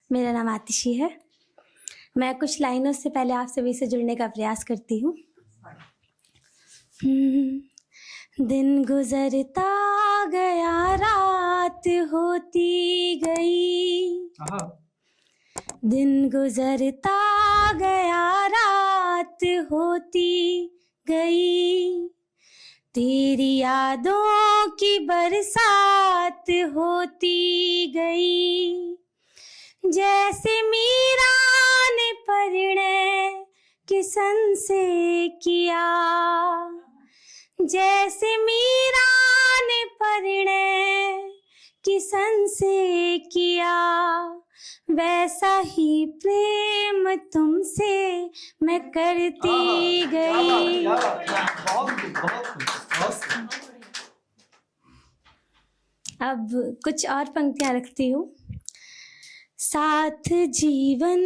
मेरा नाम आतिशी है। मैं कुछ लाइनों से पहले आप सभी से जुड़ने का प्रयास करती हूँ। दिन गुजरता गया, रात होती गई। दिन गुजरता गया, रात होती गई। तेरी यादों की बरसात होती गई। जैसे मीरा ने परिणय किसन से किया, जैसे मीरा ने परिणय किसन से किया, वैसा ही प्रेम तुमसे मैं करती गई। अब कुछ और पंक्तियां रखती हूँ। साथ जीवन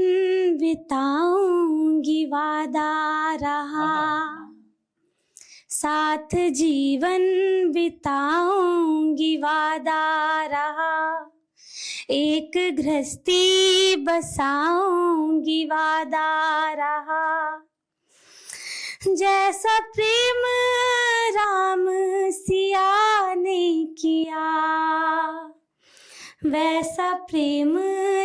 बिताऊंगी वादा रहा, साथ जीवन बिताऊंगी वादा रहा। एक गृहस्थी बसाऊंगी वादा रहा। जैसा प्रेम राम सिया ने किया, वैसा प्रेम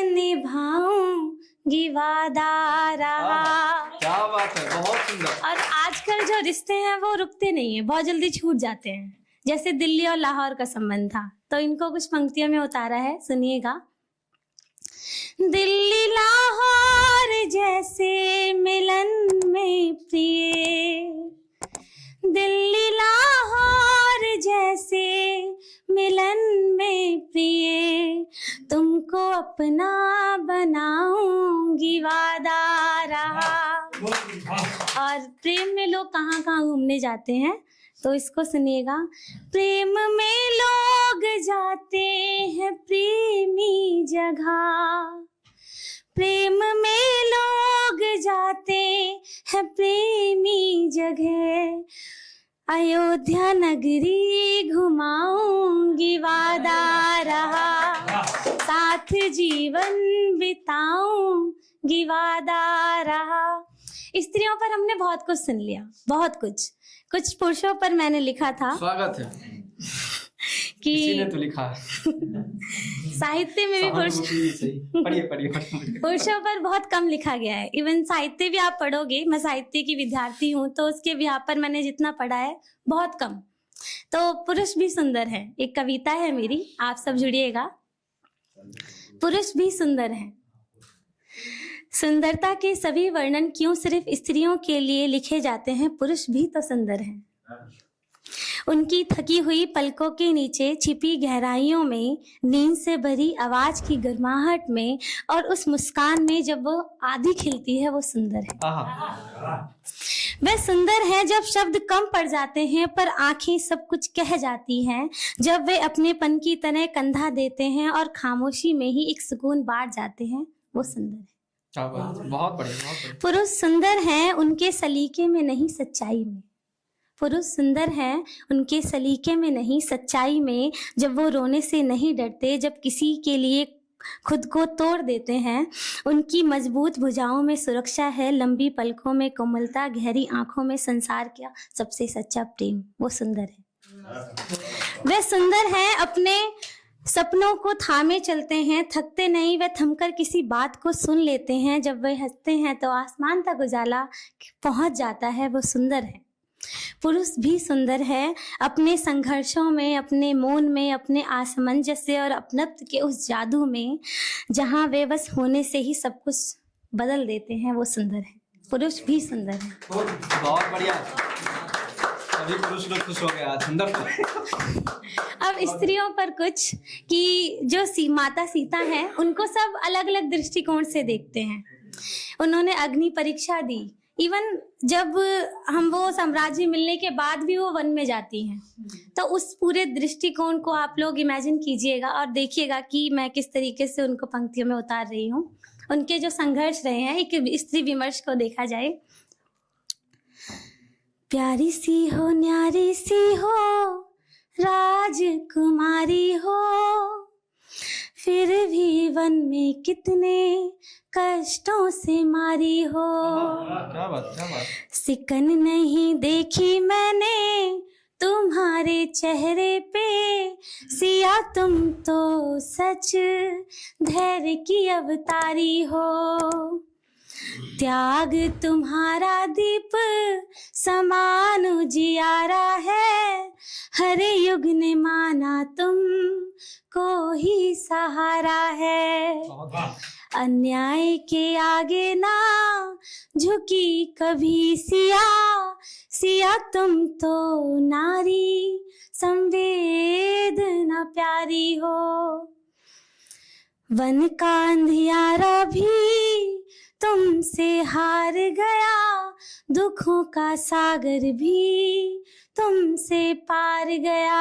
निभाऊंगी वादा रहा। क्या बात है, बहुत सुंदर। और आजकल जो रिश्ते हैं वो रुकते नहीं है, बहुत जल्दी छूट जाते हैं। जैसे दिल्ली और लाहौर का संबंध था, तो इनको कुछ पंक्तियों में उतारा है, सुनिएगा। दिल्ली लाहौर जैसे मिलन में प्रिय, दिल्ली लाहौर जैसे मिलन में प्रिय, तुमको अपना बनाऊंगी वादा रहा। और प्रेम में लोग कहाँ कहाँ घूमने जाते हैं, तो इसको सुनिएगा। प्रेम में लोग जाते हैं प्रेमी जगह, प्रेम में लोग जाते हैं प्रेमी जगह। अयोध्या नगरी घुमाऊंगी वादा रहा, साथ जीवन बिताऊंगी वादा रहा। स्त्रियों पर हमने बहुत कुछ सुन लिया, बहुत कुछ। कुछ पुरुषों पर मैंने लिखा था। स्वागत है कि किसी ने तो लिखा है। साहित्य में भी पढ़िए पुरुषों पर बहुत कम लिखा गया है। इवन साहित्य भी आप पढ़ोगे, मैं साहित्य की विद्यार्थी हूँ, तो उसके बिहार पर मैंने जितना पढ़ा है बहुत कम। तो पुरुष भी सुंदर है। एक कविता है मेरी, आप सब जुड़िएगा। पुरुष भी सुंदर है। सुंदरता के सभी वर्णन क्यों सिर्फ स्त्रियों के लिए लिखे जाते हैं, पुरुष भी तो सुंदर हैं। उनकी थकी हुई पलकों के नीचे छिपी गहराइयों में, नींद से भरी आवाज की गर्माहट में, और उस मुस्कान में जब वो आधी खिलती है, वो सुंदर है। वे सुंदर हैं जब शब्द कम पड़ जाते हैं पर आंखें सब कुछ कह जाती हैं, जब वे अपनेपन की तरह कंधा देते हैं और खामोशी में ही एक सुकून बांट जाते हैं, वो सुंदर है। बहुत बढ़िया। पुरुष सुंदर हैं उनके सलीके में नहीं, सच्चाई में। पुरुष सुंदर हैं उनके सलीके में नहीं, सच्चाई में। जब वो रोने से नहीं डरते, जब किसी के लिए खुद को तोड़ देते हैं। उनकी मजबूत भुजाओं में सुरक्षा है, लंबी पलकों में कोमलता, गहरी आंखों में संसार का सबसे सच्चा प्रेम। वो सुंदर है। वे सुंदर हैं, अपने सपनों को थामे चलते हैं, थकते नहीं। वे थमकर किसी बात को सुन लेते हैं। जब वे हंसते हैं तो आसमान तक उजाला पहुंच जाता है। वो सुंदर है। पुरुष भी सुंदर है, अपने संघर्षों में, अपने मौन में, अपने असमंजस्य और अपनत्व के उस जादू में, जहां वे बस होने से ही सब कुछ बदल देते हैं। वो सुंदर है। पुरुष भी सुंदर है। बहुत बढ़िया, सभी पुरुष लोग खुश हो गए आज। सुंदर। अब स्त्रियों पर कुछ, कि जो माता सीता हैं, उनको सब अलग अलग दृष्टिकोण से देखते हैं। उन्होंने अग्नि परीक्षा दी। इवन जब हम वो साम्राज्य मिलने के बाद भी वो वन में जाती हैं, तो उस पूरे दृष्टिकोण को आप लोग इमेजिन कीजिएगा और देखिएगा कि मैं किस तरीके से उनको पंक्तियों में उतार रही हूँ। उनके जो संघर्ष रहे हैं, एक स्त्री विमर्श को देखा जाए। प्यारी सी हो, न्यारी सी हो, राजकुमारी हो, फिर भी वन में कितने कष्टों से मारी हो। क्या बात, क्या बात। सिकन नहीं देखी मैंने तुम्हारे चेहरे पे, सिया तुम तो सच धैर्य की अवतारी हो। त्याग तुम्हारा दीप समान उजियारा है, हर युग ने माना तुम को ही सहारा है। अन्याय के आगे ना झुकी कभी सिया, सिया तुम तो नारी संवेदना प्यारी हो। वन का अंधियारा भी तुमसे हार गया, दुखों का सागर भी तुमसे पार गया।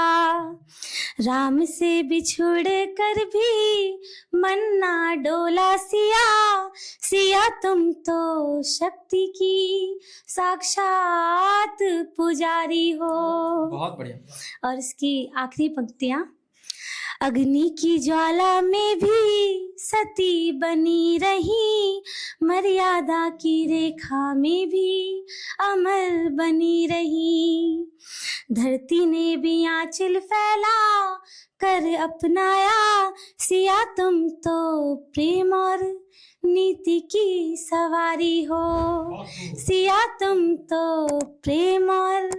राम से बिछुड़ कर भी मन ना डोला सिया, सिया तुम तो शक्ति की साक्षात पुजारी हो। बहुत बढ़िया। और इसकी आखिरी पंक्तियां, अग्नि की ज्वाला में भी सती बनी रही, मर्यादा की रेखा में भी अमर बनी रही। धरती ने भी आंचल फैला कर अपनाया, सिया तुम तो प्रेम और नीति की सवारी हो। सिया तुम तो प्रेम और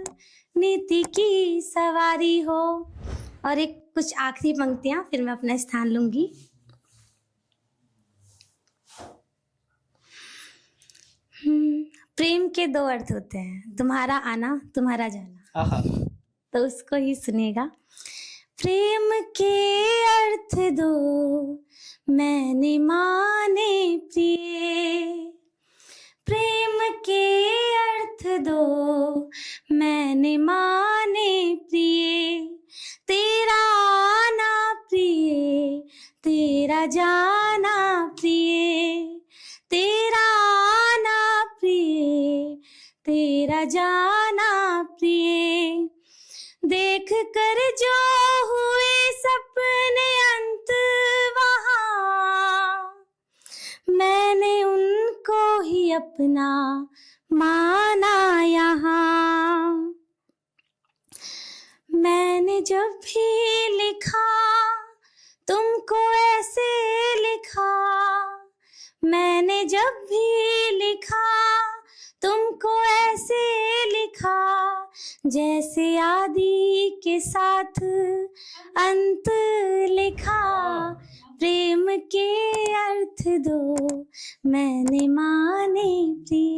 नीति की सवारी हो। और एक कुछ आखिरी पंक्तियां, फिर मैं अपना स्थान लूंगी। प्रेम के दो अर्थ होते हैं, तुम्हारा आना, तुम्हारा जाना। आहा। तो उसको ही सुनेगा। प्रेम के अर्थ दो मैंने माने प्रिय, प्रेम के अर्थ दो मैंने माने प्रिय। तेरा आना प्रिय, तेरा जाना प्रिय, तेरा आना प्रिय, तेरा जाना प्रिय। देख कर जो हुए सपने अंत वहाँ, मैंने उनको ही अपना माना यहाँ। मैंने जब भी लिखा तुमको ऐसे लिखा, मैंने जब भी लिखा तुमको ऐसे लिखा, जैसे आदि के साथ अंत लिखा। प्रेम के अर्थ दो मैंने माने प्रिय।